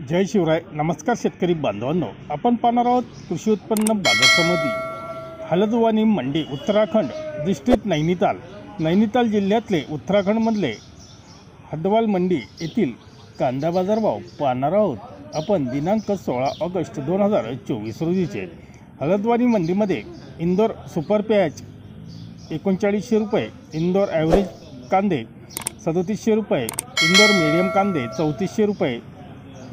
जय शिवराय. नमस्कार शेतकरी बांधवांनो, आपण पाहणार आहोत कृषी उत्पन्न बाजार समिती हलद्वानी मंडी उत्तराखंड डिस्ट्रिक्ट नैनीताल जिल्ह्यातले उत्तराखंडमधले हदवाल मंडी येथील कांदा बाजारभाव पाहणार आहोत. आपण दिनांक 16 ऑगस्ट 2024 रोजीचे. हलद्वानी मंडीमध्ये इंदोर सुपर प्याज 3900 रुपये, इंदोर ॲव्हरेज कांदे 3700 रुपये, इंदोर मीडियम कांदे 3400 रुपये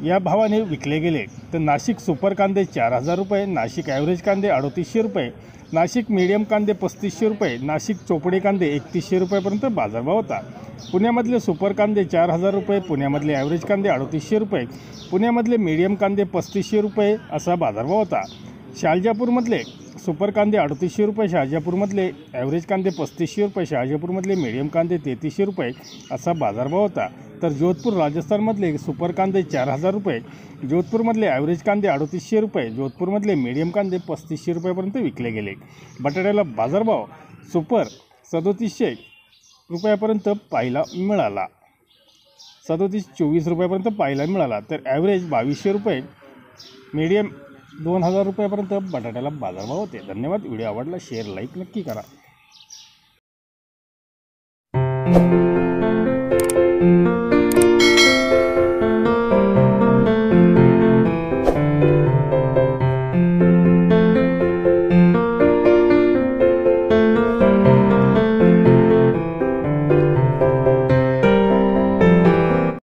या भावाने विकले गेले. तर नाशिक सुपर कांदे 4000 रुपये, नाशिक ॲव्हरेज कांदे 3800 रुपये, नाशिक मीडियम कांदे 3500 रुपये, नाशिक चोपडे कांदे 3100 रुपयापर्यंत बाजारभाव होता. पुण्यामधले सुपर कांदे 4000 रुपये, पुण्यामधले ॲव्हरेज कांदे 3800 रुपये, पुण्यामधले मीडियम कांदे 3500 रुपये असा बाजारभाव होता. शाहजहाँपूरमधले सुपर कांदे 3800 रुपये, शाहजहाँपूरमधले ॲव्हरेज कांदे 3500 रुपये, शाहजहाँपूरमधले मीडियम कांदे 3300 रुपये असा बाजारभाव होता. तर जोधपूर राजस्थानमधले सुपर कांदे 4000 रुपये, जोधपूरमधले ॲव्हरेज कांदे 3800 रुपये, जोधपूरमधले मीडियम कांदे 3500 रुपयापर्यंत विकले गेले. बटाट्याला बाजारभाव सुपर 3700 रुपयापर्यंत पाहायला मिळाला, 3724 रुपयापर्यंत पाहायला मिळाला. तर ॲव्हरेज 2200 रुपये, मीडियम 2000 रुपयापर्यंत बटाट्याला बाजारभाव होते. धन्यवाद. व्हिडिओ आवडला शेअर लाईक नक्की करा.